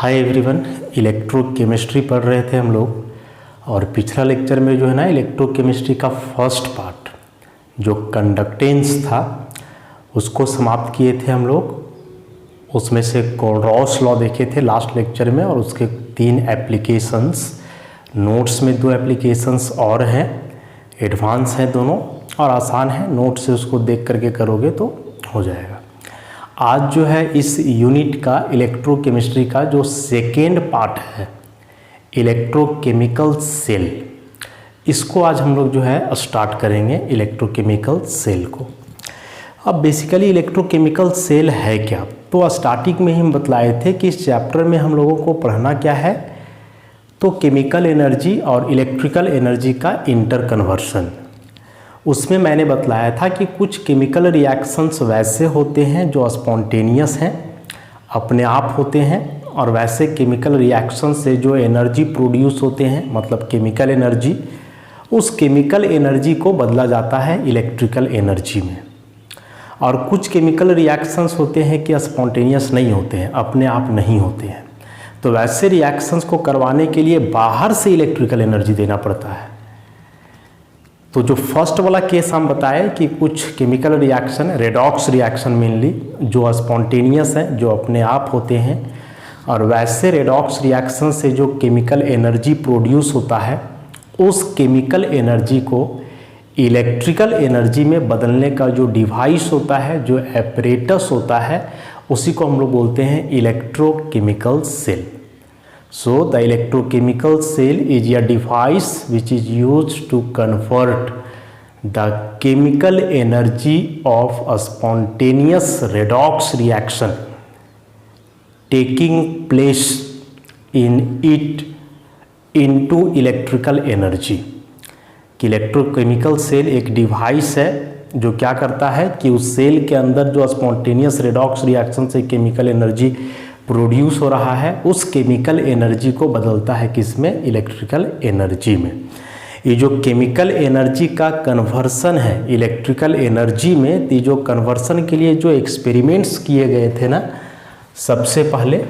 Hi everyone, electrochemistry पढ़ रहे थे हम लोग और पिछला लेक्चर में जो है ना इलेक्ट्रोकेमिस्ट्री का फर्स्ट पार्ट जो कंडक्टेंस था उसको समाप्त किए थे हम लोग। उसमें से कोलरॉस लॉ देखे थे लास्ट लेक्चर में और उसके 3 एप्लीकेशंस, नोट्स में 2 एप्लीकेशंस और हैं, एडवांस हैं दोनों और आसान है, नोट से उसको देख करके करोगे तो हो जाएगा। आज जो है इस यूनिट का इलेक्ट्रोकेमिस्ट्री का जो सेकेंड पार्ट है इलेक्ट्रोकेमिकल सेल, इसको आज हम लोग जो है स्टार्ट करेंगे इलेक्ट्रोकेमिकल सेल को। अब बेसिकली इलेक्ट्रोकेमिकल सेल है क्या, तो स्टार्टिंग में ही हम बतलाए थे कि इस चैप्टर में हम लोगों को पढ़ना क्या है, तो केमिकल एनर्जी और इलेक्ट्रिकल एनर्जी का इंटर कन्वर्सन। उसमें मैंने बतलाया था कि कुछ केमिकल रिएक्शंस वैसे होते हैं जो स्पॉन्टेनियस हैं, अपने आप होते हैं, और वैसे केमिकल रिएक्शन से जो एनर्जी प्रोड्यूस होते हैं मतलब केमिकल एनर्जी, उस केमिकल एनर्जी को बदला जाता है इलेक्ट्रिकल एनर्जी में। और कुछ केमिकल रिएक्शंस होते हैं कि स्पॉन्टेनियस नहीं होते हैं, अपने आप नहीं होते हैं, तो वैसे रिएक्शंस को करवाने के लिए बाहर से इलेक्ट्रिकल एनर्जी देना पड़ता है। तो जो फर्स्ट वाला केस हम बताए कि कुछ chemical reaction, redox reaction mainly, जो स्पॉन्टेनियस हैं, जो अपने आप होते हैं, और वैसे रेडॉक्स रिएक्शन से जो केमिकल एनर्जी प्रोड्यूस होता है उस केमिकल एनर्जी को इलेक्ट्रिकल एनर्जी में बदलने का जो डिवाइस होता है, जो एपरेटस होता है, उसी को हम लोग बोलते हैं electrochemical cell. So the electrochemical cell is a device which is used to convert the chemical energy of a spontaneous redox reaction taking place in it into electrical energy। कि इलेक्ट्रोकेमिकल सेल एक device है जो क्या करता है कि उस cell के अंदर जो स्पॉन्टेनियस रेडॉक्स रिएक्शन से केमिकल एनर्जी प्रोड्यूस हो रहा है उस केमिकल एनर्जी को बदलता है किसमें, इलेक्ट्रिकल एनर्जी में। ये जो केमिकल एनर्जी का कन्वर्सन है इलेक्ट्रिकल एनर्जी में, तो जो कन्वर्सन के लिए जो एक्सपेरिमेंट्स किए गए थे ना, सबसे पहले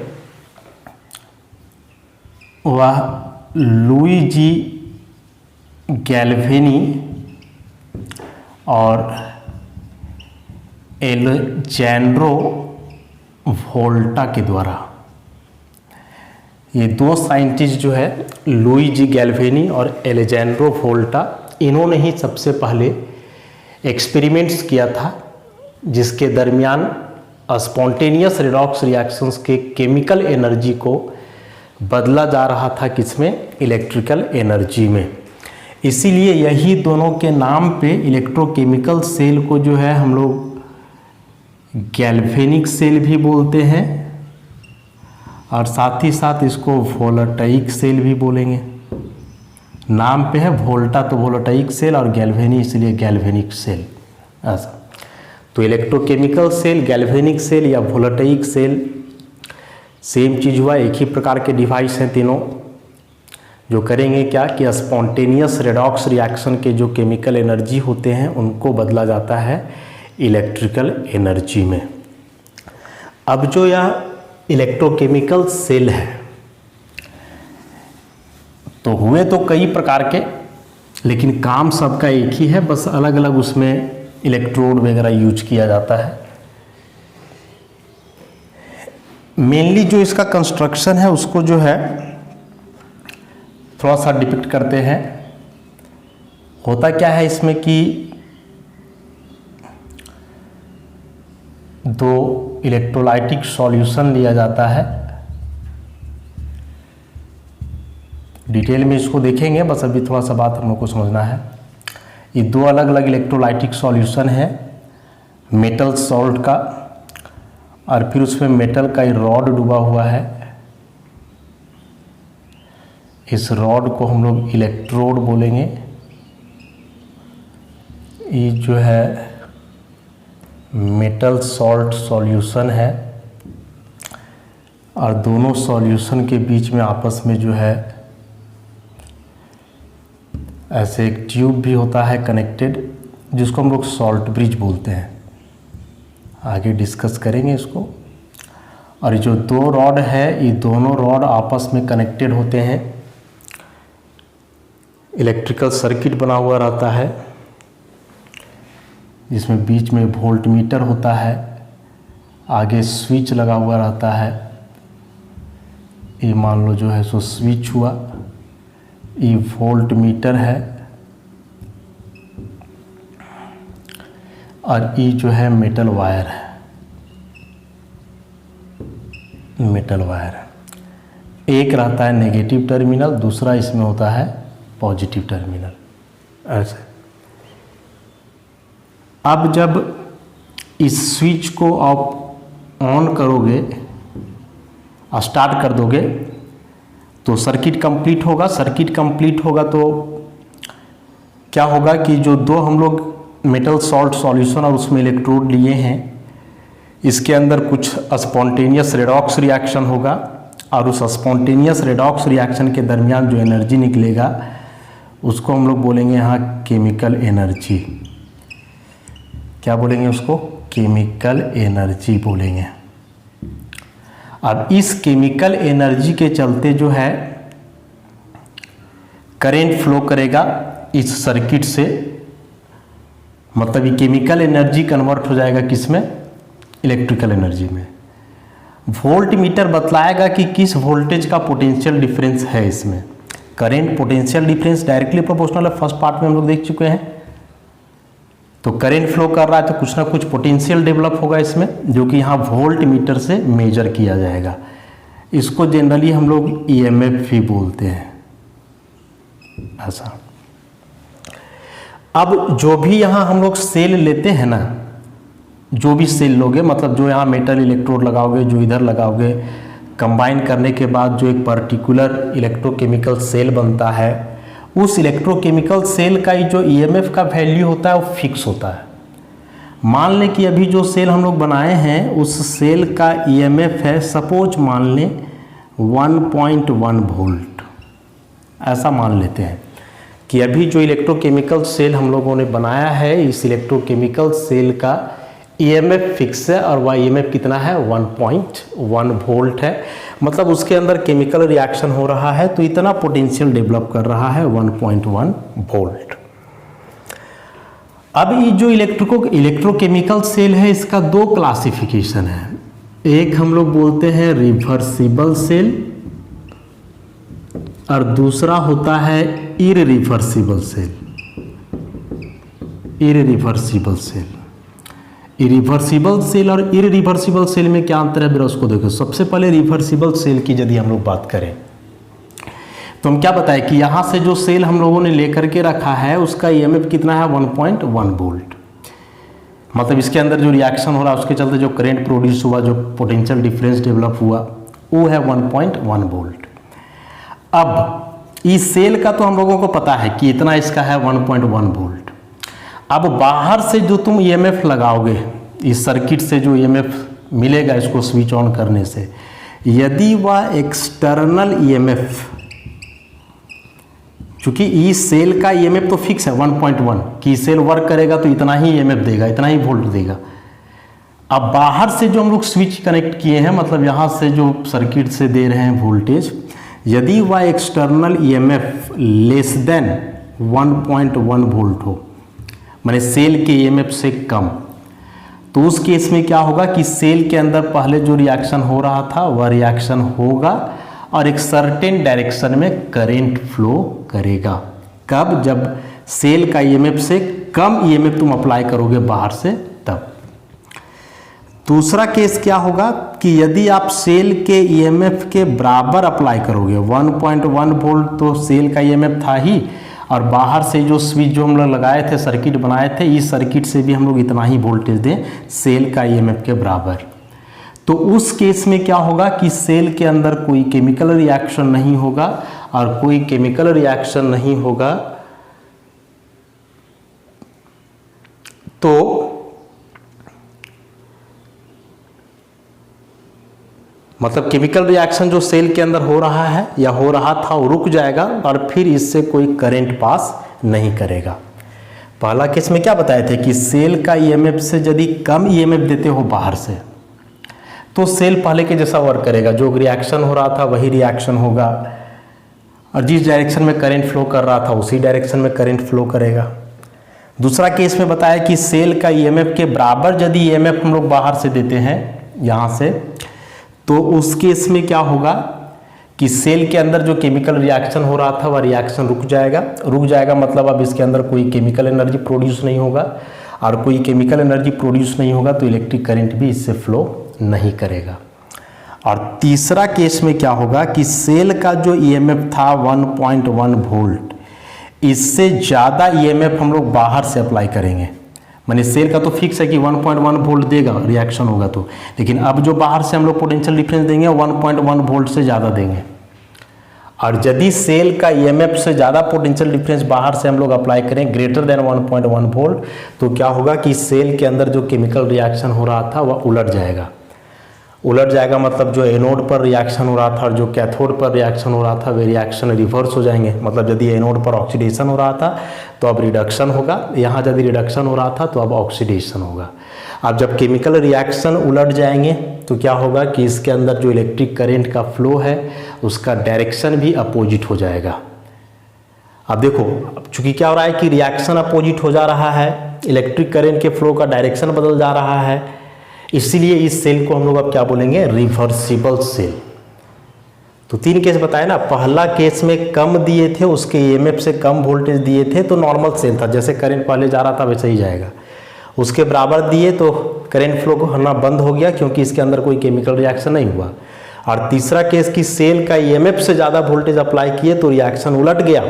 वह लुइजी गैल्वेनी और एलेजांड्रो वोल्टा के द्वारा, ये 2 साइंटिस्ट जो है लुइजी गैल्वेनी और एलेजांड्रो वोल्टा, इन्होंने ही सबसे पहले एक्सपेरिमेंट्स किया था जिसके दरमियान स्पॉन्टेनियस रेडॉक्स रिएक्शंस के केमिकल एनर्जी को बदला जा रहा था किसमें, इलेक्ट्रिकल एनर्जी में। इसीलिए यही दोनों के नाम पे इलेक्ट्रोकेमिकल सेल को जो है हम लोग गैल्वेनिक सेल भी बोलते हैं और साथ ही साथ इसको वोल्टाइक सेल भी बोलेंगे। नाम पे है वोल्टा तो वोल्टाइक सेल और गैल्वेनी इसलिए गैल्वेनिक सेल। ऐसा तो इलेक्ट्रोकेमिकल सेल, गैल्वेनिक सेल या वोल्टाइक सेल सेम चीज़ हुआ, एक ही प्रकार के डिवाइस हैं तीनों, जो करेंगे क्या कि स्पॉन्टेनियस रेडॉक्स रिएक्शन के जो केमिकल एनर्जी होते हैं उनको बदला जाता है इलेक्ट्रिकल एनर्जी में। अब जो यह इलेक्ट्रोकेमिकल सेल है तो हुए तो कई प्रकार के, लेकिन काम सबका एक ही है, बस अलग अलग उसमें इलेक्ट्रोड वगैरह यूज किया जाता है। मेनली जो इसका कंस्ट्रक्शन है उसको जो है थोड़ा सा डिपिक्ट करते हैं। होता क्या है इसमें कि 2 इलेक्ट्रोलाइटिक सॉल्यूशन लिया जाता है, डिटेल में इसको देखेंगे, बस अभी थोड़ा सा बात हम लोग को समझना है। ये 2 अलग अलग इलेक्ट्रोलाइटिक सॉल्यूशन है मेटल सॉल्ट का, और फिर उसमें मेटल का एक रॉड डूबा हुआ है। इस रॉड को हम लोग इलेक्ट्रोड बोलेंगे। ये जो है मेटल सॉल्ट सॉल्यूशन है और दोनों सॉल्यूशन के बीच में आपस में जो है ऐसे एक ट्यूब भी होता है कनेक्टेड, जिसको हम लोग सॉल्ट ब्रिज बोलते हैं। आगे डिस्कस करेंगे इसको। और जो दो रॉड है, ये दोनों रॉड आपस में कनेक्टेड होते हैं, इलेक्ट्रिकल सर्किट बना हुआ रहता है जिसमें बीच में वोल्ट मीटर होता है, आगे स्विच लगा हुआ रहता है। ये मान लो जो है सो स्विच हुआ, ये वोल्ट मीटर है, और ये जो है मेटल वायर है, मेटल वायर। एक रहता है नेगेटिव टर्मिनल, दूसरा इसमें होता है पॉजिटिव टर्मिनल। ऐसे अब जब इस स्विच को आप ऑन करोगे, स्टार्ट कर दोगे, तो सर्किट कंप्लीट होगा। सर्किट कंप्लीट होगा तो क्या होगा कि जो दो हम लोग मेटल सॉल्ट सॉल्यूशन और उसमें इलेक्ट्रोड लिए हैं, इसके अंदर कुछ स्पॉन्टेनियस रेडॉक्स रिएक्शन होगा, और उस स्पॉन्टेनियस रेडॉक्स रिएक्शन के दरमियान जो एनर्जी निकलेगा उसको हम लोग बोलेंगे यहाँ केमिकल एनर्जी। क्या बोलेंगे उसको? केमिकल एनर्जी बोलेंगे। अब इस केमिकल एनर्जी के चलते जो है करंट फ्लो करेगा इस सर्किट से, मतलब ये केमिकल एनर्जी कन्वर्ट हो जाएगा किसमें? इलेक्ट्रिकल एनर्जी में। वोल्ट मीटर बतलाएगा कि किस वोल्टेज का पोटेंशियल डिफरेंस है इसमें। Current potential difference directly proportional है, फर्स्ट पार्ट में हम लोग देख चुके हैं। तो करंट फ्लो कर रहा है तो कुछ ना कुछ पोटेंशियल डेवलप होगा इसमें, जो कि यहाँ वोल्ट मीटर से मेजर किया जाएगा। इसको जनरली हम लोग ईएमएफ भी बोलते हैं, ऐसा। अब जो भी यहाँ हम लोग सेल लेते हैं ना, जो भी सेल लोगे, मतलब जो यहाँ मेटल इलेक्ट्रोड लगाओगे, जो इधर लगाओगे, कंबाइन करने के बाद जो एक पर्टिकुलर इलेक्ट्रोकेमिकल सेल बनता है, उस इलेक्ट्रोकेमिकल सेल का ही जो ईएमएफ का वैल्यू होता है वो फिक्स होता है। मान लें कि अभी जो सेल हम लोग बनाए हैं उस सेल का ईएमएफ है, सपोज मान लें 1.1 वोल्ट, ऐसा मान लेते हैं कि अभी जो इलेक्ट्रोकेमिकल सेल हम लोगों ने बनाया है, इस इलेक्ट्रोकेमिकल सेल का ईएमएफ फिक्स है, और वह ईएमएफ कितना है? 1.1 वोल्ट है। मतलब उसके अंदर केमिकल रिएक्शन हो रहा है तो इतना पोटेंशियल डेवलप कर रहा है 1.1 वोल्ट। अब ये जो इलेक्ट्रोकेमिकल सेल है, इसका दो क्लासिफिकेशन है। एक हम लोग बोलते हैं रिवर्सिबल सेल, और दूसरा होता है irreversible cell. Irreversible cell, reversible cell और इररिवर्सिबल सेल में क्या अंतर है मेरा उसको देखो। सबसे पहले रिवर्सिबल सेल की यदि हम लोग बात करें तो हम क्या बताएं कि यहाँ से जो सेल हम लोगों ने लेकर के रखा है उसका ईएमएफ कितना है? 1.1 वोल्ट। मतलब इसके अंदर जो रिएक्शन हो रहा है उसके चलते जो करंट प्रोड्यूस हुआ, जो पोटेंशियल डिफरेंस डेवलप हुआ, वो है 1.1 वोल्ट। अब इस सेल का तो हम लोगों को पता है कि इतना इसका है 1.1 वोल्ट। अब बाहर से जो तुम ईएमएफ लगाओगे, इस सर्किट से जो ईएमएफ मिलेगा इसको स्विच ऑन करने से, यदि वह एक्सटर्नल ईएमएफ, चूंकि इस सेल का ईएमएफ तो फिक्स है 1.1 कि सेल वर्क करेगा तो इतना ही ईएमएफ देगा, इतना ही वोल्ट देगा। अब बाहर से जो हम लोग स्विच कनेक्ट किए हैं, मतलब यहाँ से जो सर्किट से दे रहे हैं वोल्टेज, यदि वह external EMF less than 1.1 volt हो, माने सेल के ईएमएफ से कम, तो उस केस में क्या होगा कि सेल के अंदर पहले जो रिएक्शन हो रहा था वह रिएक्शन होगा और एक सर्टेन डायरेक्शन में करंट फ्लो करेगा। कब? जब सेल का ईएमएफ से कम ईएमएफ तुम अप्लाई करोगे बाहर से, तब। दूसरा केस क्या होगा कि यदि आप सेल के ईएमएफ के बराबर अप्लाई करोगे, 1.1 वोल्ट तो सेल का ईएमएफ था ही, और बाहर से जो स्विच जो हम लोग लगाए थे, सर्किट बनाए थे, इस सर्किट से भी हम लोग इतना ही वोल्टेज दें सेल का ईएमएफ के बराबर, तो उस केस में क्या होगा कि सेल के अंदर कोई केमिकल रिएक्शन नहीं होगा, और कोई केमिकल रिएक्शन नहीं होगा तो मतलब केमिकल रिएक्शन जो सेल के अंदर हो रहा है या हो रहा था वो रुक जाएगा और फिर इससे कोई करंट पास नहीं करेगा। पहला केस में क्या बताए थे कि सेल का ईएमएफ से यदि कम ईएमएफ देते हो बाहर से, तो सेल पहले के जैसा वर्क करेगा, जो रिएक्शन हो रहा था वही रिएक्शन होगा, और जिस डायरेक्शन में करंट फ्लो कर रहा था उसी डायरेक्शन में करंट फ्लो करेगा। दूसरा केस में बताया कि सेल का ईएमएफ के बराबर यदि ईएमएफ हम लोग बाहर से देते हैं यहाँ से, तो उस केस में क्या होगा कि सेल के अंदर जो केमिकल रिएक्शन हो रहा था वह रिएक्शन रुक जाएगा मतलब अब इसके अंदर कोई केमिकल एनर्जी प्रोड्यूस नहीं होगा, और कोई केमिकल एनर्जी प्रोड्यूस नहीं होगा तो इलेक्ट्रिक करंट भी इससे फ्लो नहीं करेगा। और तीसरा केस में क्या होगा कि सेल का जो ईएमएफ था 1.1 वोल्ट, इससे ज़्यादा ईएमएफ हम लोग बाहर से अप्लाई करेंगे। माने सेल का तो फिक्स है कि 1.1 वोल्ट देगा, रिएक्शन होगा तो, लेकिन अब जो बाहर से हम लोग पोटेंशियल डिफरेंस देंगे 1.1 वोल्ट से ज़्यादा देंगे। और यदि सेल का ईएमएफ से ज़्यादा पोटेंशियल डिफरेंस बाहर से हम लोग अप्लाई करें ग्रेटर देन 1.1 वोल्ट, तो क्या होगा कि सेल के अंदर जो केमिकल रिएक्शन हो रहा था वह उलट जाएगा मतलब जो एनोड पर रिएक्शन हो रहा था और जो कैथोड पर रिएक्शन हो रहा था वे रिएक्शन रिवर्स हो जाएंगे। मतलब यदि एनोड पर ऑक्सीडेशन हो रहा था तो अब रिडक्शन होगा, यहाँ यदि रिडक्शन हो रहा था तो अब ऑक्सीडेशन होगा। अब जब केमिकल रिएक्शन उलट जाएंगे तो क्या होगा कि इसके अंदर जो इलेक्ट्रिक करंट का फ्लो है उसका डायरेक्शन भी अपोजिट हो जाएगा। अब देखो, चूंकि क्या हो रहा है कि रिएक्शन अपोजिट हो जा रहा है, इलेक्ट्रिक करंट के फ्लो का डायरेक्शन बदल जा रहा है, इसलिए इस सेल को हम लोग अब क्या बोलेंगे, रिवर्सिबल सेल। तो 3 केस बताए ना, पहला केस में कम दिए थे, उसके ईएमएफ से कम वोल्टेज दिए थे तो नॉर्मल सेल था, जैसे करंट पहले जा रहा था वैसे ही जाएगा। उसके बराबर दिए तो करंट फ्लो होना बंद हो गया क्योंकि इसके अंदर कोई केमिकल रिएक्शन नहीं हुआ। और तीसरा केस की सेल का ईएमएफ से ज़्यादा वोल्टेज अप्लाई किए तो रिएक्शन उलट गया,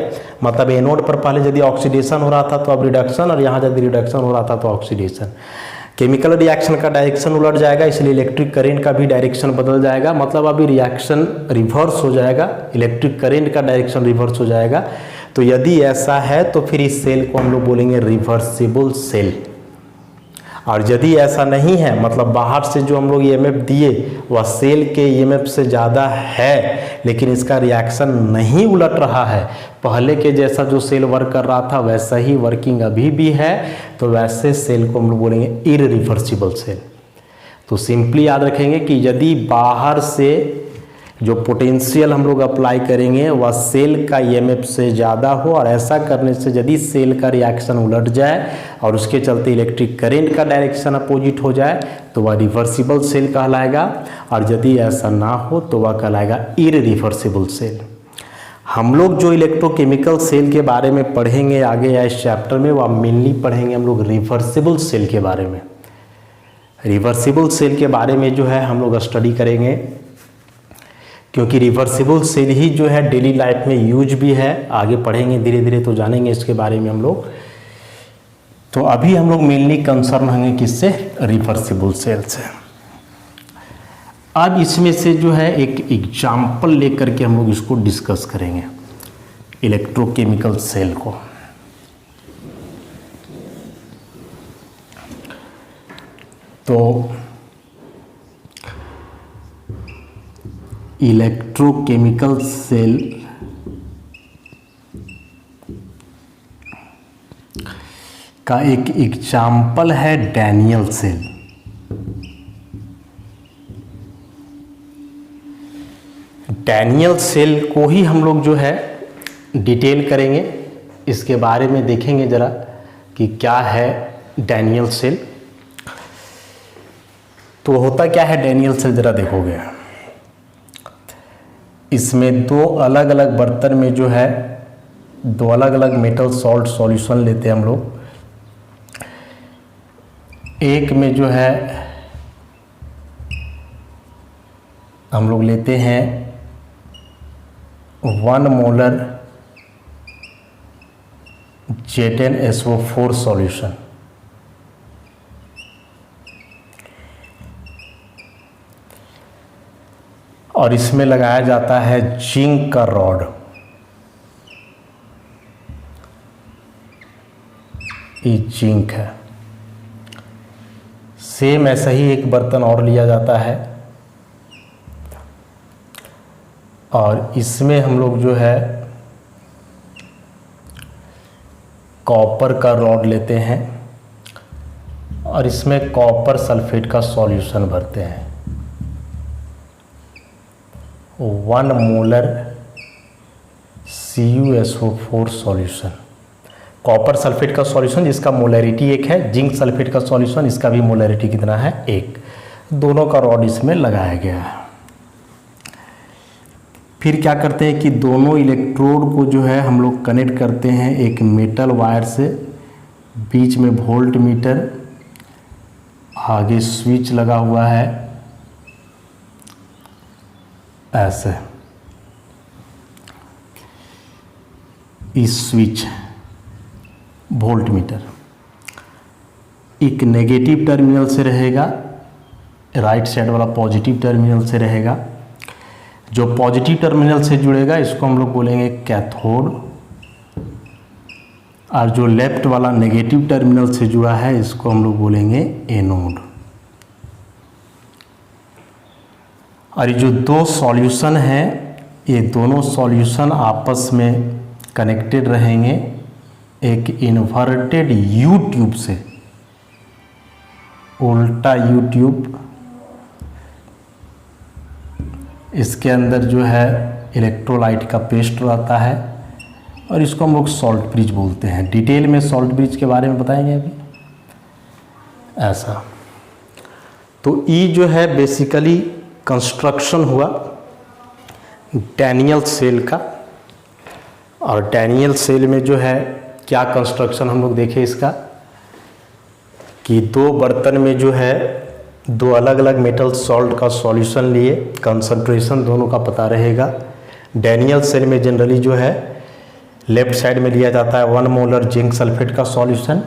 मतलब एनोड पर पहले यदि ऑक्सीडेशन हो रहा था तो अब रिडक्शन, और यहाँ यदि रिडक्शन हो रहा था तो ऑक्सीडेशन। केमिकल रिएक्शन का डायरेक्शन उलट जाएगा, इसलिए इलेक्ट्रिक करंट का भी डायरेक्शन बदल जाएगा, मतलब अभी रिएक्शन रिवर्स हो जाएगा, इलेक्ट्रिक करंट का डायरेक्शन रिवर्स हो जाएगा। तो यदि ऐसा है तो फिर इस सेल को हम लोग बोलेंगे रिवर्सिबल सेल। और यदि ऐसा नहीं है, मतलब बाहर से जो हम लोग ईएमएफ दिए वह सेल के ईएमएफ से ज़्यादा है लेकिन इसका रिएक्शन नहीं उलट रहा है, पहले के जैसा जो सेल वर्क कर रहा था वैसा ही वर्किंग अभी भी है, तो वैसे सेल को हम लोग बोलेंगे इररिवर्सिबल सेल। तो सिंपली याद रखेंगे कि यदि बाहर से जो पोटेंशियल हम लोग अप्लाई करेंगे वह सेल का ईएमएफ से ज़्यादा हो, और ऐसा करने से यदि सेल का रिएक्शन उलट जाए और उसके चलते इलेक्ट्रिक करंट का डायरेक्शन अपोजिट हो जाए तो वह रिवर्सिबल सेल कहलाएगा, और यदि ऐसा ना हो तो वह कहलाएगा इररिवर्सिबल सेल। हम लोग जो इलेक्ट्रोकेमिकल सेल के बारे में पढ़ेंगे आगे या इस चैप्टर में, वह मेनली पढ़ेंगे हम लोग रिवर्सिबल सेल के बारे में। रिवर्सिबल सेल के बारे में जो है हम लोग स्टडी करेंगे, क्योंकि रिवर्सिबल सेल ही जो है डेली लाइफ में यूज भी है, आगे पढ़ेंगे धीरे धीरे तो जानेंगे इसके बारे में हम लोग। तो अभी हम लोग मेनली कंसर्न होंगे किससे, रिवर्सिबल सेल से। अब इसमें से जो है एक एग्जाम्पल लेकर के हम लोग इसको डिस्कस करेंगे, इलेक्ट्रोकेमिकल सेल को। तो इलेक्ट्रोकेमिकल सेल का एक एग्जाम्पल है डैनियल सेल। डैनियल सेल को ही हम लोग जो है डिटेल करेंगे, इसके बारे में देखेंगे ज़रा कि क्या है डैनियल सेल। तो होता क्या है डैनियल सेल, ज़रा देखोगे इसमें 2 अलग अलग बर्तन में जो है 2 अलग अलग मेटल सॉल्ट सॉल्यूशन लेते हैं हम लोग। एक में जो है हम लोग लेते हैं 1 मोलर ZnSO4 सॉल्यूशन, और इसमें लगाया जाता है जिंक का रॉड। ये जिंक है। सेम ऐसा ही एक बर्तन और लिया जाता है, और इसमें हम लोग जो है कॉपर का रॉड लेते हैं और इसमें कॉपर सल्फेट का सॉल्यूशन भरते हैं। 1 molar CuSO4 solution, copper sulphate का सॉल्यूशन जिसका मोलैरिटी 1 है, जिंक सल्फेट का सॉल्यूशन इसका भी मोलैरिटी कितना है 1, दोनों का रॉड इसमें लगाया गया है। फिर क्या करते हैं कि दोनों इलेक्ट्रोड को जो है हम लोग कनेक्ट करते हैं एक मेटल वायर से, बीच में वोल्ट मीटर, आगे स्विच लगा हुआ है ऐसे, इस स्विच वोल्ट मीटर एक नेगेटिव टर्मिनल से रहेगा, राइट साइड वाला पॉजिटिव टर्मिनल से रहेगा। जो पॉजिटिव टर्मिनल से जुड़ेगा इसको हम लोग बोलेंगे कैथोड, और जो लेफ्ट वाला नेगेटिव टर्मिनल से जुड़ा है इसको हम लोग बोलेंगे एनोड। और ये जो दो सॉल्यूशन हैं ये दोनों सॉल्यूशन आपस में कनेक्टेड रहेंगे एक इन्वर्टेड यू ट्यूब से, उल्टा यू ट्यूब, इसके अंदर जो है इलेक्ट्रोलाइट का पेस्ट रहता है और इसको हम लोग सॉल्ट ब्रिज बोलते हैं। डिटेल में सॉल्ट ब्रिज के बारे में बताएंगे अभी। ऐसा तो ये जो है बेसिकली कंस्ट्रक्शन हुआ डैनियल सेल का, और डैनियल सेल में जो है क्या कंस्ट्रक्शन हम लोग देखें इसका कि दो बर्तन में जो है दो अलग अलग मेटल सॉल्ट का सॉल्यूशन लिए, कंसंट्रेशन दोनों का पता रहेगा। डैनियल सेल में जनरली जो है लेफ्ट साइड में लिया जाता है 1 मोलर जिंक सल्फेट का सॉल्यूशन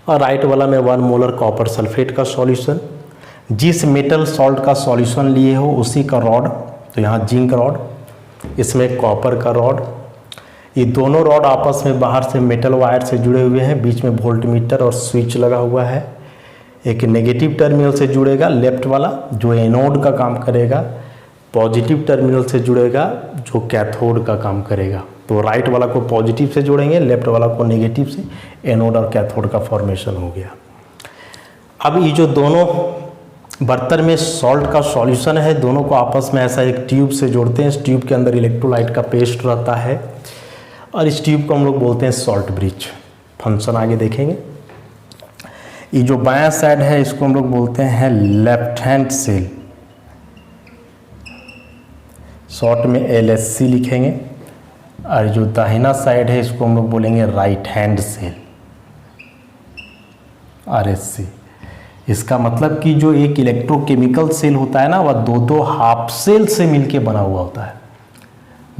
और राइट वाला में 1 मोलर कॉपर सल्फेट का सॉल्यूशन। जिस मेटल सॉल्ट का सॉल्यूशन लिए हो उसी का रॉड, तो यहाँ जिंक रॉड, इसमें कॉपर का रॉड, ये दोनों रॉड आपस में बाहर से मेटल वायर से जुड़े हुए हैं, बीच में वोल्ट मीटर और स्विच लगा हुआ है। एक नेगेटिव टर्मिनल से जुड़ेगा लेफ्ट वाला जो एनोड का काम करेगा, पॉजिटिव टर्मिनल से जुड़ेगा जो कैथोड का काम करेगा। तो राइट वाला को पॉजिटिव से जोड़ेंगे, लेफ्ट वाला को नेगेटिव से, एनोड और कैथोड का फॉर्मेशन हो गया। अब ये जो दोनों बर्तन में सॉल्ट का सॉल्यूशन है दोनों को आपस में ऐसा एक ट्यूब से जोड़ते हैं। इस ट्यूब के अंदर इलेक्ट्रोलाइट का पेस्ट रहता है और इस ट्यूब को हम लोग बोलते हैं सॉल्ट ब्रिज। फंक्शन आगे देखेंगे। ये जो बायां साइड है इसको हम लोग बोलते हैं लेफ्ट हैंड सेल, शॉर्ट में LSC लिखेंगे, और जो दाहिना साइड है इसको हम लोग बोलेंगे राइट हैंड सेल, RSC। इसका मतलब कि जो एक इलेक्ट्रोकेमिकल सेल होता है ना वह दो हाफ सेल से मिलके बना हुआ होता है।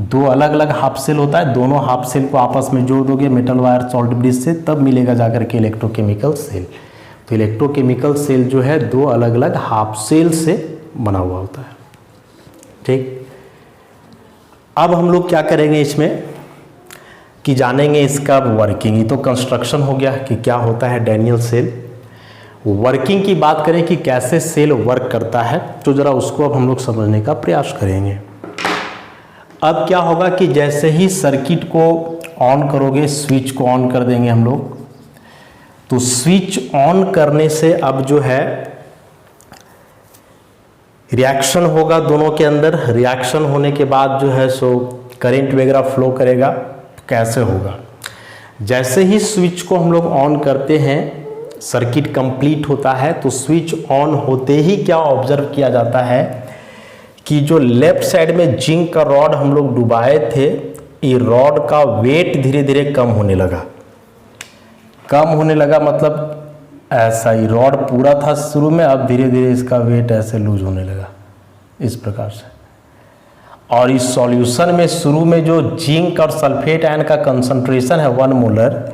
दो अलग अलग हाफ सेल होता है, दोनों हाफ सेल को आपस में जोड़ दोगे मेटल वायर सॉल्ट ब्रिज से, तब मिलेगा जाकर के इलेक्ट्रोकेमिकल सेल। तो इलेक्ट्रोकेमिकल सेल जो है दो अलग अलग हाफ सेल से बना हुआ होता है। ठीक, अब हम लोग क्या करेंगे इसमें कि जानेंगे इसका वर्किंग। ये तो कंस्ट्रक्शन हो गया कि क्या होता है डैनियल सेल। वर्किंग की बात करें कि कैसे सेल वर्क करता है, तो ज़रा उसको अब हम लोग समझने का प्रयास करेंगे। अब क्या होगा कि जैसे ही सर्किट को ऑन करोगे, स्विच को ऑन कर देंगे हम लोग, तो स्विच ऑन करने से अब जो है रिएक्शन होगा दोनों के अंदर। रिएक्शन होने के बाद जो है सो करंट वगैरह फ्लो करेगा। कैसे होगा, जैसे ही स्विच को हम लोग ऑन करते हैं सर्किट कंप्लीट होता है, तो स्विच ऑन होते ही क्या ऑब्जर्व किया जाता है कि जो लेफ्ट साइड में जिंक का रॉड हम लोग डुबाए थे, ये रॉड का वेट धीरे धीरे कम होने लगा। कम होने लगा मतलब ऐसा ही रॉड पूरा था शुरू में, अब धीरे धीरे इसका वेट ऐसे लूज होने लगा इस प्रकार से। और इस सॉल्यूशन में शुरू में जो जिंक और सल्फेट आयन का कंसंट्रेशन है 1 मोलर,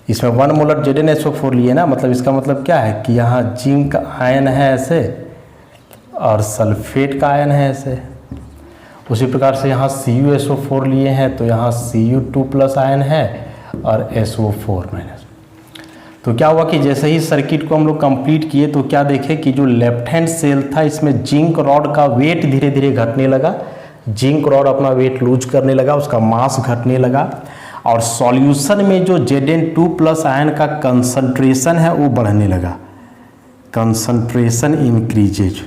इसमें 1 मोलर ZnSO4 लिए ना, मतलब इसका मतलब क्या है कि यहाँ जिंक आयन है ऐसे और सल्फेट का आयन है ऐसे। उसी प्रकार से यहाँ CuSO4 लिए हैं तो यहाँ Cu2+ आयन है और SO4-। तो क्या हुआ कि जैसे ही सर्किट को हम लोग कंप्लीट किए तो क्या देखे कि जो लेफ्ट हैंड सेल था इसमें जिंक रॉड का वेट धीरे धीरे घटने लगा। जिंक रॉड अपना वेट लूज करने लगा, उसका मास घटने लगा, और सॉल्यूशन में जो Zn2+ आयन का कंसंट्रेशन है वो बढ़ने लगा। कंसंट्रेशन इंक्रीजेज,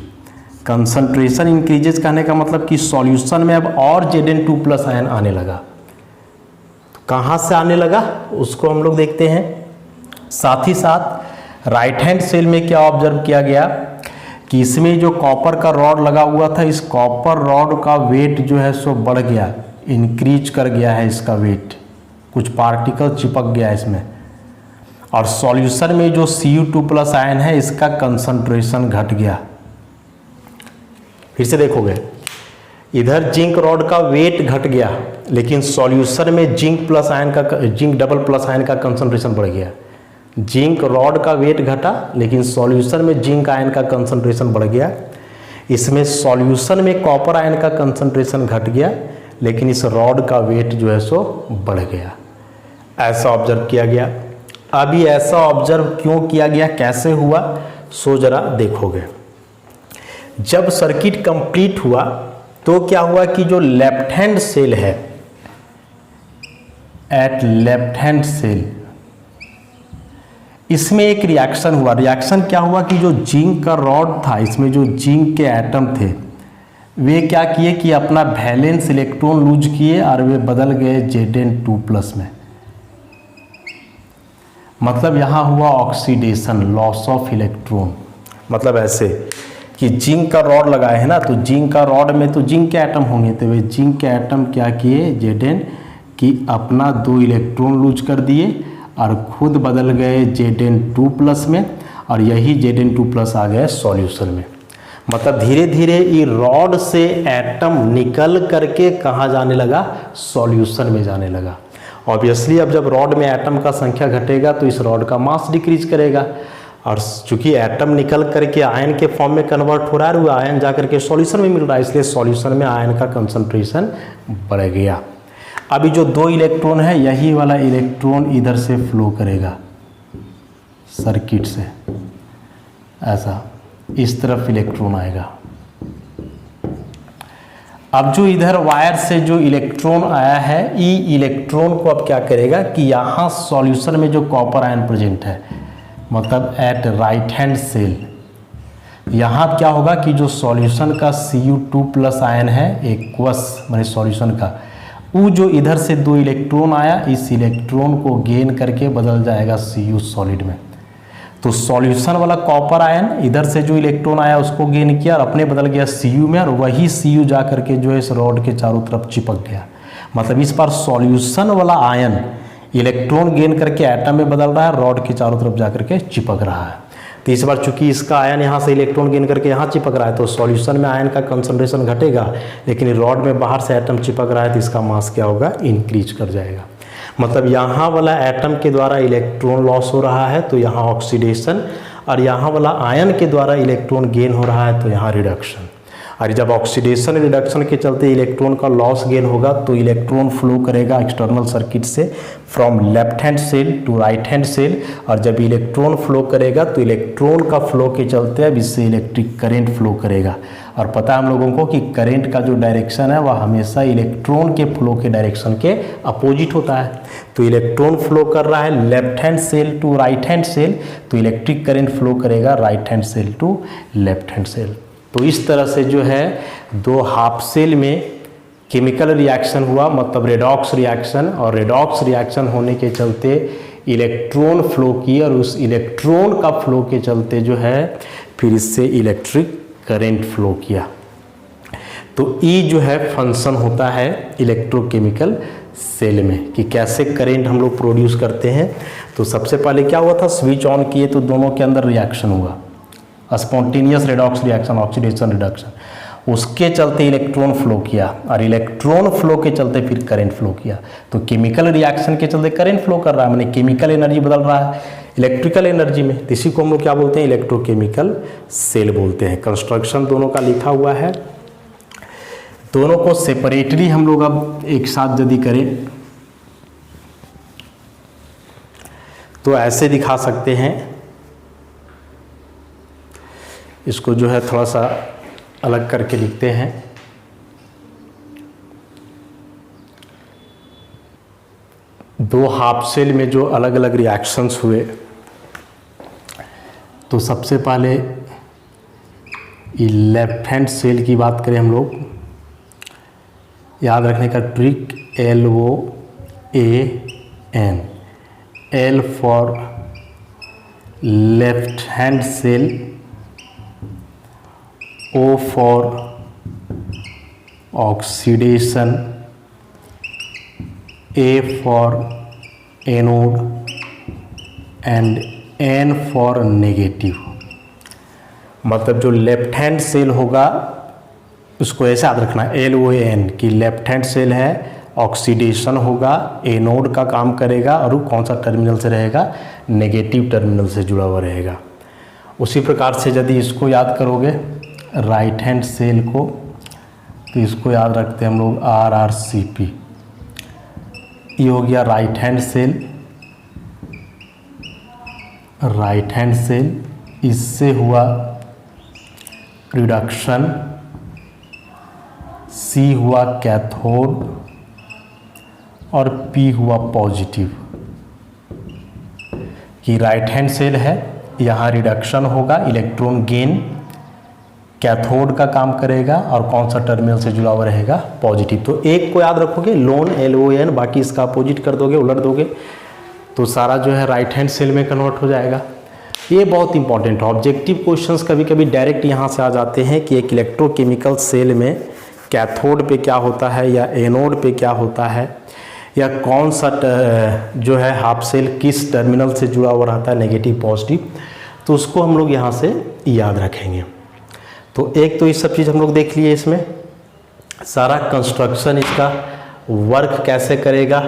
कंसंट्रेशन इंक्रीजेस कहने का मतलब कि सॉल्यूशन में अब और Zn2+ आयन आने लगा। तो कहाँ से आने लगा उसको हम लोग देखते हैं। साथ ही साथ राइट हैंड सेल में क्या ऑब्जर्व किया गया कि इसमें जो कॉपर का रॉड लगा हुआ था, इस कॉपर रॉड का वेट जो है सो बढ़ गया, इंक्रीज कर गया है इसका वेट, कुछ पार्टिकल चिपक गया इसमें। और सॉल्यूशन में जो Cu2+ आयन है इसका कंसंट्रेशन घट गया। फिर से देखोगे, इधर जिंक रॉड का वेट घट गया, लेकिन सॉल्यूशन में जिंक डबल प्लस आयन का कंसंट्रेशन बढ़ गया। जिंक रॉड का वेट घटा, लेकिन सॉल्यूशन में जिंक आयन का कंसंट्रेशन बढ़ गया। इसमें सॉल्यूशन में कॉपर आयन का कंसंट्रेशन घट गया, लेकिन इस रॉड का वेट जो है सो बढ़ गया। ऐसा ऑब्जर्व किया गया। अभी ऐसा ऑब्जर्व क्यों किया गया, कैसे हुआ, सो जरा देखोगे। जब सर्किट कंप्लीट हुआ तो क्या हुआ कि जो लेफ्ट हैंड सेल है, एट लेफ्ट हैंड सेल, इसमें एक रिएक्शन हुआ। रिएक्शन क्या हुआ कि जो जिंक का रॉड था, इसमें जो जिंक के एटम थे, वे क्या किए कि अपना वैलेंस इलेक्ट्रॉन लूज किए और वे बदल गए Zn2+ में। मतलब यहाँ हुआ ऑक्सीडेशन, लॉस ऑफ इलेक्ट्रॉन। मतलब ऐसे कि जिंक का रॉड लगाए है ना, तो जिंक का रॉड में तो जिंक के एटम होंगे, तो वे जिंक के एटम क्या किए, Zn कि अपना 2 इलेक्ट्रॉन लूज कर दिए और खुद बदल गए Zn2+ में, और यही Zn2+ आ गए सॉल्यूशन में। मतलब धीरे धीरे ये रॉड से एटम निकल करके कहाँ जाने लगा, सॉल्यूशन में जाने लगा। ऑब्वियसली अब जब रॉड में एटम का संख्या घटेगा तो इस रॉड का मास डिक्रीज करेगा, और चूंकि एटम निकल करके आयन के फॉर्म में कन्वर्ट हो रहा है, वो आयन जा करके सॉल्यूशन में मिल रहा है, इसलिए सॉल्यूशन में आयन का कंसंट्रेशन बढ़ गया। अभी जो 2 इलेक्ट्रॉन है, यही वाला इलेक्ट्रॉन इधर से फ्लो करेगा सर्किट से, ऐसा इस तरफ इलेक्ट्रॉन आएगा। अब जो इधर वायर से जो इलेक्ट्रॉन आया है, ई इलेक्ट्रॉन को अब क्या करेगा कि यहाँ सॉल्यूशन में जो कॉपर आयन प्रेजेंट है, मतलब एट राइट हैंड सेल, यहाँ क्या होगा कि जो सॉल्यूशन का Cu2+ आयन है, एक्वस माने सॉल्यूशन का, वो जो इधर से 2 इलेक्ट्रॉन आया, इस इलेक्ट्रॉन को गेन करके बदल जाएगा Cu सॉलिड में। तो सॉल्यूशन वाला कॉपर आयन इधर से जो इलेक्ट्रॉन आया उसको गेन किया और अपने बदल गया Cu में, और वही Cu जा करके जो है इस रॉड के चारों तरफ चिपक गया। मतलब इस बार सॉल्यूशन वाला आयन इलेक्ट्रॉन गेन करके एटम में बदल रहा है, रॉड के चारों तरफ जा करके चिपक रहा है। तो इस बार चूंकि इसका आयन यहाँ से इलेक्ट्रॉन गेन करके यहाँ चिपक रहा है, तो सॉल्यूशन में आयन का कंसंट्रेशन घटेगा, लेकिन रॉड में बाहर से एटम चिपक रहा है तो इसका मास क्या होगा, इंक्रीज कर जाएगा। मतलब यहाँ वाला एटम के द्वारा इलेक्ट्रॉन लॉस हो रहा है तो यहाँ ऑक्सीडेशन, और यहाँ वाला आयन के द्वारा इलेक्ट्रॉन गेन हो रहा है तो यहाँ रिडक्शन। और जब ऑक्सीडेशन रिडक्शन के चलते इलेक्ट्रॉन का लॉस गेन होगा तो इलेक्ट्रॉन फ्लो करेगा एक्सटर्नल सर्किट से from left hand cell to right hand cell, और जब इलेक्ट्रॉन फ्लो करेगा तो इलेक्ट्रॉन का फ्लो के चलते अब इससे इलेक्ट्रिक करंट फ्लो करेगा। और पता है हम लोगों को कि करंट का जो डायरेक्शन है वह हमेशा इलेक्ट्रॉन के फ्लो के डायरेक्शन के अपोजिट होता है। तो इलेक्ट्रॉन फ्लो कर रहा है left hand cell to right hand cell, तो इलेक्ट्रिक करंट फ्लो करेगा right hand cell to left hand cell. तो इस तरह से जो है 2 हाफ सेल में केमिकल रिएक्शन हुआ, मतलब रेडॉक्स रिएक्शन, और रेडॉक्स रिएक्शन होने के चलते इलेक्ट्रॉन फ्लो की, और उस इलेक्ट्रॉन का फ्लो के चलते जो है फिर इससे इलेक्ट्रिक करंट फ्लो किया। तो ई जो है फंक्शन होता है इलेक्ट्रोकेमिकल सेल में कि कैसे करंट हम लोग प्रोड्यूस करते हैं। तो सबसे पहले क्या हुआ था, स्विच ऑन किए तो दोनों के अंदर रिएक्शन हुआ, spontaneous redox reaction, oxidation reduction, उसके चलते इलेक्ट्रॉन फ्लो किया, और इलेक्ट्रॉन फ्लो के चलते फिर करंट फ्लो किया। तो केमिकल रिएक्शन के चलते करंट फ्लो कर रहा है, माने केमिकल एनर्जी बदल रहा है इलेक्ट्रिकल एनर्जी में, तो इसी को हम लोग क्या बोलते हैं, इलेक्ट्रोकेमिकल सेल बोलते हैं। कंस्ट्रक्शन दोनों का लिखा हुआ है, दोनों को सेपरेटली हम लोग अब एक साथ यदि करें तो ऐसे दिखा सकते हैं। इसको जो है थोड़ा सा अलग करके लिखते हैं। दो हाफ सेल में जो अलग अलग रिएक्शंस हुए, तो सबसे पहले लेफ्ट हैंड सेल की बात करें हम लोग, याद रखने का trick LOAN, L for left hand cell, O for oxidation, A for anode and N for negative. मतलब जो लेफ्ट हैंड सेल होगा उसको ऐसे याद रखना, LOAN की लेफ्ट हैंड सेल है, ऑक्सीडेशन होगा, एनोड का काम करेगा और वो कौन सा टर्मिनल से रहेगा, नेगेटिव टर्मिनल से जुड़ा हुआ रहेगा। उसी प्रकार से यदि इसको याद करोगे राइट हैंड सेल को, तो इसको याद रखते हैं हम लोग RRCP। ये हो गया right hand cell, right hand cell, इससे हुआ रिडक्शन, C हुआ कैथोड और P हुआ पॉजिटिव। कि राइट हैंड सेल है, यहाँ रिडक्शन होगा, इलेक्ट्रॉन गेन, कैथोड का काम करेगा और कौन सा टर्मिनल से जुड़ा हुआ रहेगा, पॉजिटिव। तो एक को याद रखोगे लोन LOAN, बाकी इसका अपोजिट कर दोगे, उलट दोगे तो सारा जो है राइट हैंड सेल में कन्वर्ट हो जाएगा। ये बहुत इंपॉर्टेंट है। ऑब्जेक्टिव क्वेश्चंस कभी कभी डायरेक्ट यहाँ से आ जाते हैं कि एक इलेक्ट्रोकेमिकल सेल में कैथोड पे क्या होता है या एनोड पे क्या होता है, या कौन सा जो है हाफ सेल किस टर्मिनल से जुड़ा हुआ रहता है, नेगेटिव पॉजिटिव, तो उसको हम लोग यहाँ से याद रखेंगे। तो एक तो ये सब चीज़ हम लोग देख लिए, इसमें सारा कंस्ट्रक्शन, इसका वर्क कैसे करेगा,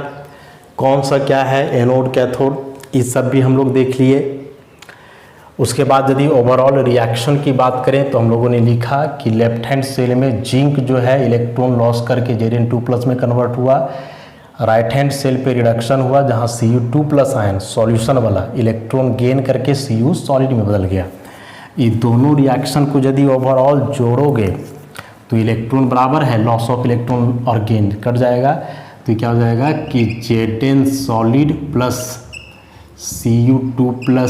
कौन सा क्या है एनोड कैथोड, ये सब भी हम लोग देख लिए। उसके बाद यदि ओवरऑल रिएक्शन की बात करें तो हम लोगों ने लिखा कि लेफ्ट हैंड सेल में जिंक जो है इलेक्ट्रॉन लॉस करके Zn2+ में कन्वर्ट हुआ, राइट हैंड सेल पे रिडक्शन हुआ जहां Cu2+ आयन सॉल्यूशन वाला इलेक्ट्रॉन गेन करके Cu सॉलिड में बदल गया। ये दोनों रिएक्शन को यदि ओवरऑल जोड़ोगे तो इलेक्ट्रॉन बराबर है लॉस ऑफ इलेक्ट्रॉन और गेन कट जाएगा, तो क्या हो जाएगा कि Zn solid plus Cu2+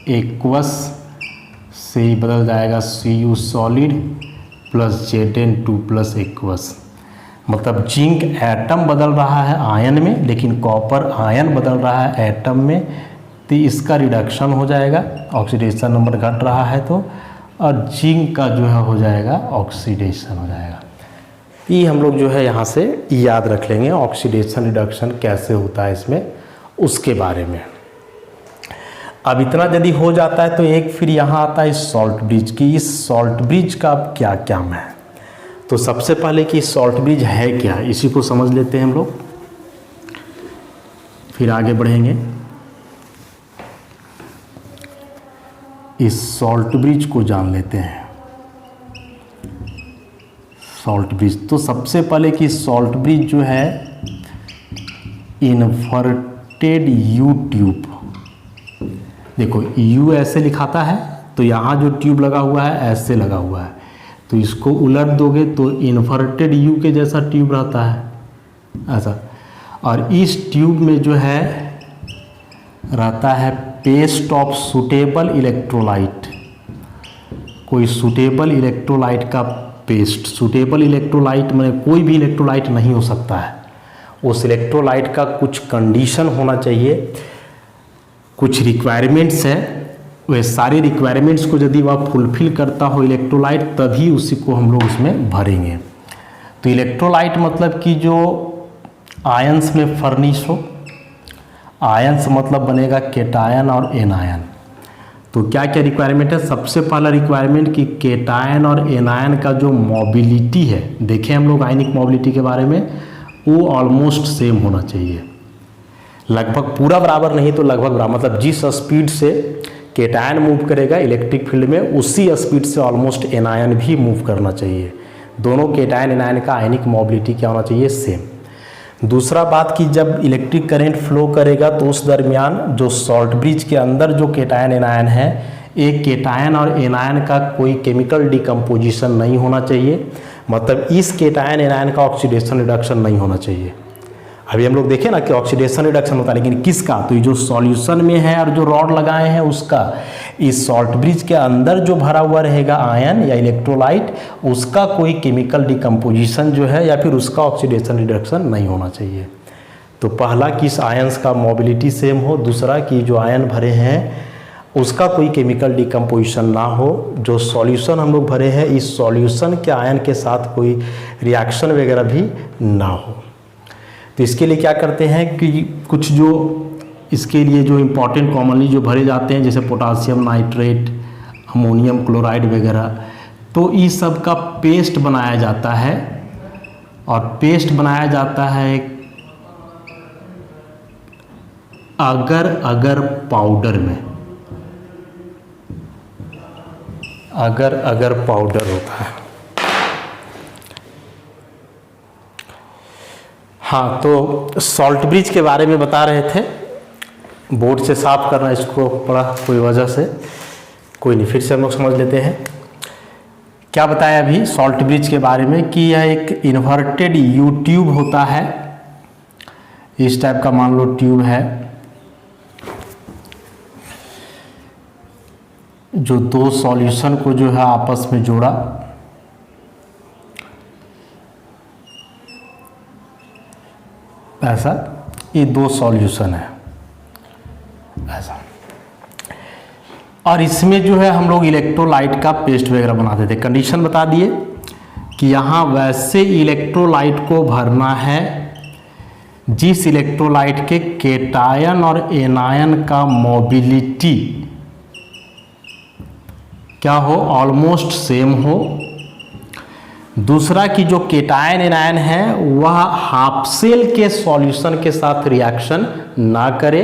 aqueous से ही बदल जाएगा Cu solid plus Zn2+ aqueous. मतलब जिंक एटम बदल रहा है आयन में, लेकिन कॉपर आयन बदल रहा है एटम में, तो इसका रिडक्शन हो जाएगा, ऑक्सीडेशन नंबर घट रहा है तो, और जिंक का जो है हो जाएगा ऑक्सीडेशन हो जाएगा। ये हम लोग जो है यहाँ से याद रख लेंगे, ऑक्सीडेशन रिडक्शन कैसे होता है इसमें, उसके बारे में। अब इतना यदि हो जाता है तो एक फिर यहाँ आता है सॉल्ट ब्रिज की। इस सॉल्ट ब्रिज का अब क्या काम है, तो सबसे पहले कि सॉल्ट ब्रिज है क्या, इसी को समझ लेते हैं हम लोग, फिर आगे बढ़ेंगे। इस सॉल्ट ब्रिज को जान लेते हैं। सॉल्ट ब्रिज, तो सबसे पहले कि सॉल्ट ब्रिज जो है इन्वर्टेड यू ट्यूब, देखो यू ऐसे लिखाता है तो यहाँ जो ट्यूब लगा हुआ है ऐसे लगा हुआ है, तो इसको उलट दोगे तो इन्वर्टेड यू के जैसा ट्यूब रहता है ऐसा। और इस ट्यूब में जो है रहता है पेस्ट ऑफ सुटेबल इलेक्ट्रोलाइट, कोई सुटेबल इलेक्ट्रोलाइट का पेस्ट। सुटेबल इलेक्ट्रोलाइट में कोई भी इलेक्ट्रोलाइट नहीं हो सकता है, उस इलेक्ट्रोलाइट का कुछ कंडीशन होना चाहिए, कुछ रिक्वायरमेंट्स है, वे सारे रिक्वायरमेंट्स को यदि वह फुलफिल करता हो इलेक्ट्रोलाइट, तभी उसी को हम लोग उसमें भरेंगे। तो इलेक्ट्रोलाइट मतलब कि जो आयंस में फर्निश हो, आयंस मतलब बनेगा केटायन और एनायन। तो क्या क्या रिक्वायरमेंट है, सबसे पहला रिक्वायरमेंट कि केटायन और एनायन का जो मोबिलिटी है, देखें हम लोग आयनिक मोबिलिटी के बारे में, वो ऑलमोस्ट सेम होना चाहिए, लगभग पूरा बराबर नहीं तो लगभग बराबर, मतलब जिस स्पीड से केटायन मूव करेगा इलेक्ट्रिक फील्ड में उसी स्पीड से ऑलमोस्ट एनायन भी मूव करना चाहिए। दोनों केटायन एनायन का आयनिक मोबिलिटी क्या होना चाहिए, सेम। दूसरा बात कि जब इलेक्ट्रिक करंट फ्लो करेगा तो उस दरमियान जो सॉल्ट ब्रिज के अंदर जो केटायन एनायन है, एक केटायन और एनायन का कोई केमिकल डिकम्पोजिशन नहीं होना चाहिए, मतलब इस केटायन एनायन का ऑक्सीडेशन रिडक्शन नहीं होना चाहिए। अभी हम लोग देखें ना कि ऑक्सीडेशन रिडक्शन होता है, लेकिन किसका? तो ये जो सॉल्यूशन में है और जो रॉड लगाए हैं उसका, इस सॉल्ट ब्रिज के अंदर जो भरा हुआ रहेगा आयन या इलेक्ट्रोलाइट, उसका कोई केमिकल डिकम्पोजिशन जो है या फिर उसका ऑक्सीडेशन रिडक्शन नहीं होना चाहिए। तो पहला कि इस आयन्स का मोबिलिटी सेम हो, दूसरा कि जो आयन भरे हैं उसका कोई केमिकल डिकम्पोजिशन ना हो, जो सॉल्यूशन हम लोग भरे हैं इस सॉल्यूशन के आयन के साथ कोई रिएक्शन वगैरह भी ना हो। तो इसके लिए क्या करते हैं कि कुछ जो इसके लिए जो इम्पॉर्टेंट कॉमनली जो भरे जाते हैं, जैसे पोटासियम नाइट्रेट, अमोनियम क्लोराइड वगैरह, तो इस सब का पेस्ट बनाया जाता है। और पेस्ट बनाया जाता है अगर पाउडर में, अगर पाउडर होता है। हाँ, तो सॉल्ट ब्रिज के बारे में बता रहे थे, बोर्ड से साफ करना इसको पड़ा कोई वजह से, कोई नहीं, फिर से हम लोग समझ लेते हैं। क्या बताया अभी सॉल्ट ब्रिज के बारे में कि यह एक इन्वर्टेड यू ट्यूब होता है, इस टाइप का मान लो ट्यूब है, जो दो सॉल्यूशन को जो है आपस में जोड़ा, ऐसा, ये दो सॉल्यूशन है ऐसा, और इसमें जो है हम लोग इलेक्ट्रोलाइट का पेस्ट वगैरह बनाते थे। कंडीशन बता दिए कि यहाँ वैसे इलेक्ट्रोलाइट को भरना है जिस इलेक्ट्रोलाइट के केटायन और एनायन का मोबिलिटी क्या हो, ऑलमोस्ट सेम हो। दूसरा कि जो केटायन एनायन है वह हाफ सेल के सॉल्यूशन के साथ रिएक्शन ना करे,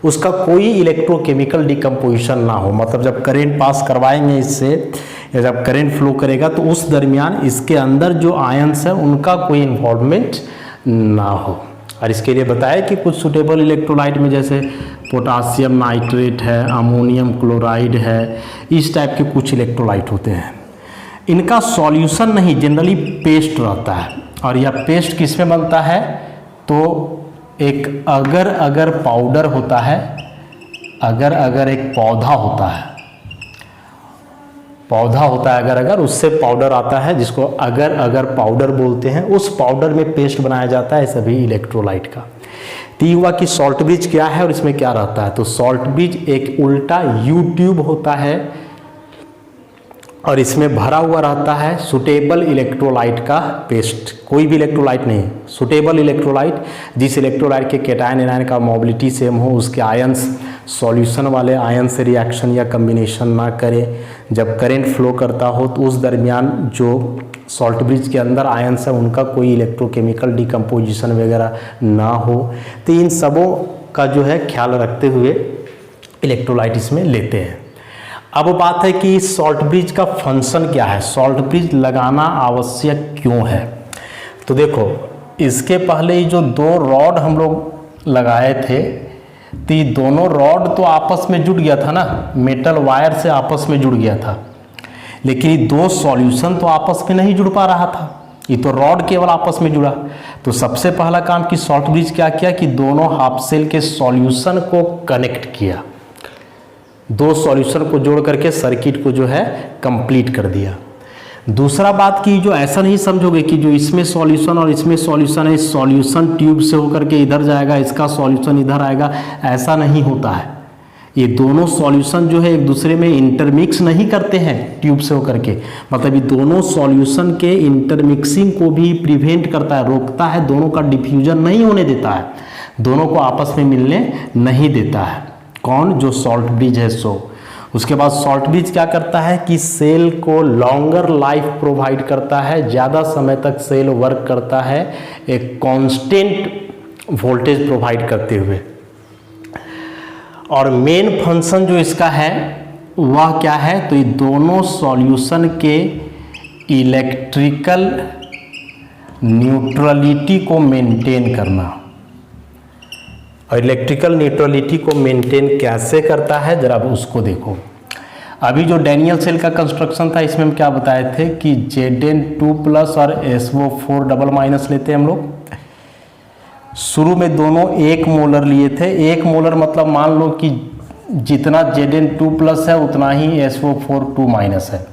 उसका कोई इलेक्ट्रोकेमिकल डिकम्पोजिशन ना हो। मतलब जब करंट पास करवाएंगे इससे, या जब करंट फ्लो करेगा तो उस दरमियान इसके अंदर जो आयन्स है उनका कोई इन्वॉल्वमेंट ना हो। और इसके लिए बताया कि कुछ सुटेबल इलेक्ट्रोलाइट में जैसे पोटासियम नाइट्रेट है, अमोनियम क्लोराइड है, इस टाइप के कुछ इलेक्ट्रोलाइट होते हैं। इनका सॉल्यूशन नहीं, जनरली पेस्ट रहता है। और यह पेस्ट किस में बनता है? तो एक अगर पाउडर होता है, अगर एक पौधा होता है, अगर उससे पाउडर आता है जिसको अगर पाउडर बोलते हैं, उस पाउडर में पेस्ट बनाया जाता है सभी इलेक्ट्रोलाइट का। तो ये हुआ कि सॉल्ट ब्रिज क्या है और इसमें क्या रहता है। तो सॉल्ट ब्रिज एक उल्टा यू ट्यूब होता है और इसमें भरा हुआ रहता है सुटेबल इलेक्ट्रोलाइट का पेस्ट। कोई भी इलेक्ट्रोलाइट नहीं, सुटेबल इलेक्ट्रोलाइट, जिस इलेक्ट्रोलाइट के केटायन एनायन का मोबिलिटी सेम हो, उसके आयंस सॉल्यूशन वाले आयन से रिएक्शन या कम्बिनेशन ना करे, जब करंट फ्लो करता हो तो उस दरमियान जो सॉल्ट ब्रिज के अंदर आयंस है उनका कोई इलेक्ट्रोकेमिकल डिकम्पोजिशन वगैरह ना हो। तो इन सबों का जो है ख्याल रखते हुए इलेक्ट्रोलाइट इसमें लेते हैं। अब बात है कि सॉल्ट ब्रिज का फंक्शन क्या है, सॉल्ट ब्रिज लगाना आवश्यक क्यों है। तो देखो, इसके पहले ही जो दो रॉड हम लोग लगाए थे, तो ये दोनों रॉड तो आपस में जुड़ गया था ना, मेटल वायर से आपस में जुड़ गया था, लेकिन ये दो सॉल्यूशन तो आपस में नहीं जुड़ पा रहा था, ये तो रॉड केवल आपस में जुड़ा। तो सबसे पहला काम कि सॉल्ट ब्रिज क्या किया कि दोनों हाफ सेल के सॉल्यूशन को कनेक्ट किया, दो सॉल्यूशन को जोड़ करके सर्किट को जो है कंप्लीट कर दिया। दूसरा बात कि जो ऐसा नहीं समझोगे कि जो इसमें सॉल्यूशन और इसमें सॉल्यूशन है, इस सॉल्यूशन ट्यूब से होकर के इधर जाएगा, इसका सॉल्यूशन इधर आएगा, ऐसा नहीं होता है। ये दोनों सॉल्यूशन जो है एक दूसरे में इंटरमिक्स नहीं करते हैं ट्यूब से होकर के, मतलब ये दोनों सॉल्यूशन के इंटरमिक्सिंग को भी प्रिवेंट करता है, रोकता है, दोनों का डिफ्यूजन नहीं होने देता है, दोनों को आपस में मिलने नहीं देता है। कौन? जो सॉल्ट ब्रिज है सो। उसके बाद सॉल्ट ब्रिज क्या करता है कि सेल को लॉन्गर लाइफ प्रोवाइड करता है, ज़्यादा समय तक सेल वर्क करता है एक कांस्टेंट वोल्टेज प्रोवाइड करते हुए। और मेन फंक्शन जो इसका है वह क्या है, तो ये दोनों सॉल्यूशन के इलेक्ट्रिकल न्यूट्रलिटी को मेंटेन करना। और इलेक्ट्रिकल न्यूट्रलिटी को मेंटेन कैसे करता है जरा उसको देखो। अभी जो डैनियल सेल का कंस्ट्रक्शन था इसमें हम क्या बताए थे कि Zn2+ और SO4 डबल माइनस लेते हैं हम लोग। शुरू में दोनों 1 मोलर लिए थे। 1 मोलर मतलब मान लो कि जितना Zn2+ है उतना ही SO4 2- है,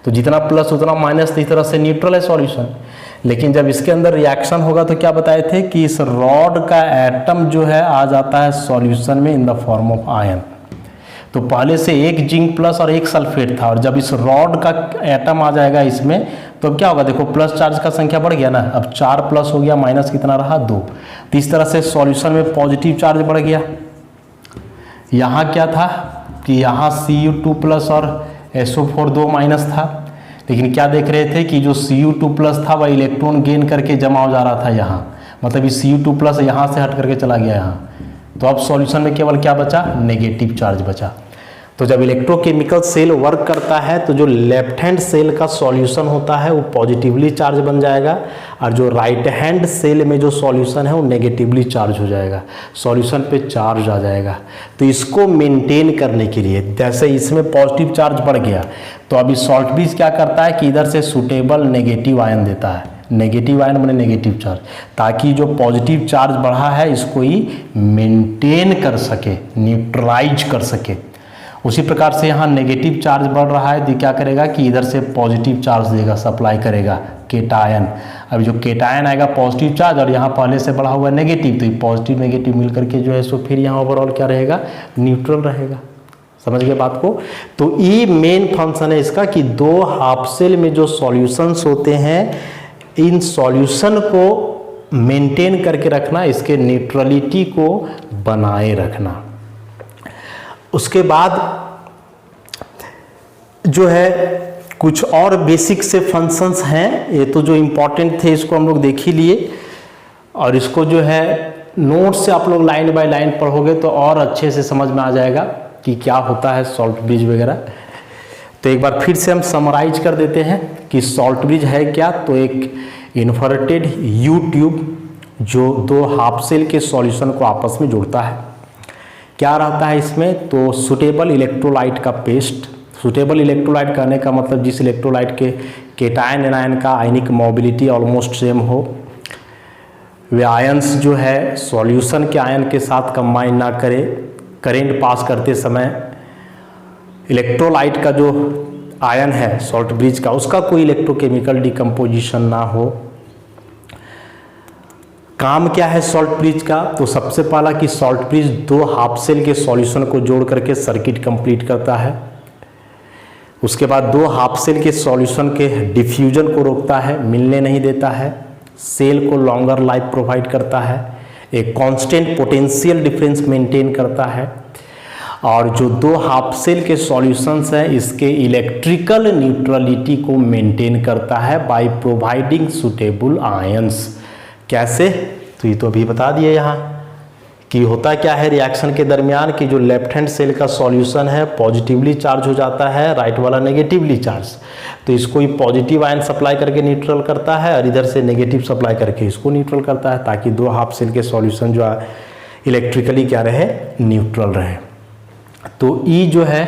तो जितना प्लस उतना माइनस, तो इस तरह से न्यूट्रल है सॉल्यूशन। लेकिन जब इसके अंदर रिएक्शन होगा तो क्या बताए थे कि इस रॉड का एटम जो है आ जाता है सॉल्यूशन में in the form of ion. तो पहले से 1 जिंक प्लस और 1 सल्फेट था, और जब इस रॉड का एटम आ जाएगा इसमें तो अब क्या होगा, देखो प्लस चार्ज का संख्या बढ़ गया ना, अब 4 प्लस हो गया, माइनस कितना रहा 2। तो इस तरह से सॉल्यूशन में पॉजिटिव चार्ज बढ़ गया। यहाँ क्या था कि यहाँ Cu2+ और SO4 2- था, लेकिन क्या देख रहे थे कि जो Cu2+ था वह इलेक्ट्रॉन गेन करके जमा हो जा रहा था यहाँ, मतलब इस Cu2+ यहाँ से हट करके चला गया यहाँ। तो अब सॉल्यूशन में केवल क्या बचा, नेगेटिव चार्ज बचा। तो जब इलेक्ट्रोकेमिकल सेल वर्क करता है तो जो लेफ्ट हैंड सेल का सॉल्यूशन होता है वो पॉजिटिवली चार्ज बन जाएगा, और जो राइट हैंड सेल में जो सॉल्यूशन है वो नेगेटिवली चार्ज हो जाएगा, सॉल्यूशन पे चार्ज आ जाएगा। तो इसको मेंटेन करने के लिए, जैसे इसमें पॉजिटिव चार्ज बढ़ गया तो अभी सॉल्ट ब्रिज क्या करता है कि इधर से सूटेबल नेगेटिव आयन देता है, नेगेटिव आयन माने नेगेटिव चार्ज, ताकि जो पॉजिटिव चार्ज बढ़ा है इसको ही मेंटेन कर सके, न्यूट्रलाइज कर सके। उसी प्रकार से यहाँ नेगेटिव चार्ज बढ़ रहा है तो क्या करेगा कि इधर से पॉजिटिव चार्ज देगा, सप्लाई करेगा केटायन। अब जो केटायन आएगा पॉजिटिव चार्ज, और यहाँ पहले से बढ़ा हुआ है नेगेटिव, तो पॉजिटिव नेगेटिव मिल करके जो है सो फिर यहाँ ओवरऑल क्या रहेगा, न्यूट्रल रहेगा। समझ गए बात को। तो ये मेन फंक्शन है इसका कि 2 हाफ सेल में जो सॉल्यूशंस होते हैं, इन सॉल्यूशन को मेंटेन करके रखना, इसके न्यूट्रलिटी को बनाए रखना। उसके बाद जो है कुछ और बेसिक से फंक्शंस हैं, ये तो जो इम्पोर्टेंट थे इसको हम लोग देख ही लिए, और इसको जो है नोट से आप लोग लाइन बाय लाइन पढ़ोगे तो और अच्छे से समझ में आ जाएगा कि क्या होता है सॉल्ट ब्रिज वगैरह। तो एक बार फिर से हम समराइज कर देते हैं कि सॉल्ट ब्रिज है क्या। तो एक इन्वर्टेड यू ट्यूब जो 2 हाफ सेल के सॉल्यूशन को आपस में जोड़ता है। क्या रहता है इसमें, तो सुटेबल इलेक्ट्रोलाइट का पेस्ट। सुटेबल इलेक्ट्रोलाइट कहने का मतलब जिस इलेक्ट्रोलाइट के केटायन एनायन का आयनिक मोबिलिटी ऑलमोस्ट सेम हो, वे आयंस जो है सॉल्यूशन के आयन के साथ कंबाइन ना करे, करेंट पास करते समय इलेक्ट्रोलाइट का जो आयन है सॉल्ट ब्रिज का, उसका कोई इलेक्ट्रोकेमिकल डिकम्पोजिशन ना हो। काम क्या है सॉल्ट ब्रिज का, तो सबसे पहला कि सॉल्ट ब्रिज 2 हाफ सेल के सॉल्यूशन को जोड़ करके सर्किट कंप्लीट करता है। उसके बाद 2 हाफ सेल के सॉल्यूशन के डिफ्यूजन को रोकता है, मिलने नहीं देता है, सेल को लॉन्गर लाइफ प्रोवाइड करता है, एक कांस्टेंट पोटेंशियल डिफरेंस मेंटेन करता है, और जो 2 हाफ सेल के सॉल्यूशंस हैं इसके इलेक्ट्रिकल न्यूट्रलिटी को मेंटेन करता है बाय प्रोवाइडिंग सुटेबल आयंस। कैसे, तो ये तो अभी बता दिए यहाँ कि होता क्या है रिएक्शन के दरमियान कि जो लेफ्ट हैंड सेल का सॉल्यूशन है पॉजिटिवली चार्ज हो जाता है, राइट वाला नेगेटिवली चार्ज, तो इसको ही पॉजिटिव आयन सप्लाई करके न्यूट्रल करता है, और इधर से नेगेटिव सप्लाई करके इसको न्यूट्रल करता है, ताकि 2 हाफ सेल के सॉल्यूशन जो है इलेक्ट्रिकली क्या रहे, न्यूट्रल रहे। तो ई जो है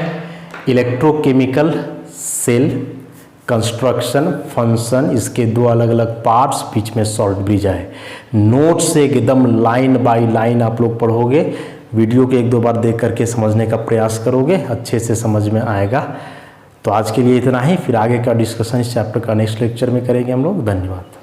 इलेक्ट्रोकेमिकल सेल कंस्ट्रक्शन फंक्शन, इसके 2 अलग अलग पार्ट्स, बीच में सॉल्ट ब्रिज है। नोट से एकदम लाइन बाय लाइन आप लोग पढ़ोगे, वीडियो को 1-2 बार देख करके समझने का प्रयास करोगे, अच्छे से समझ में आएगा। तो आज के लिए इतना ही, फिर आगे का डिस्कशन इस चैप्टर का नेक्स्ट लेक्चर में करेंगे हम लोग। धन्यवाद।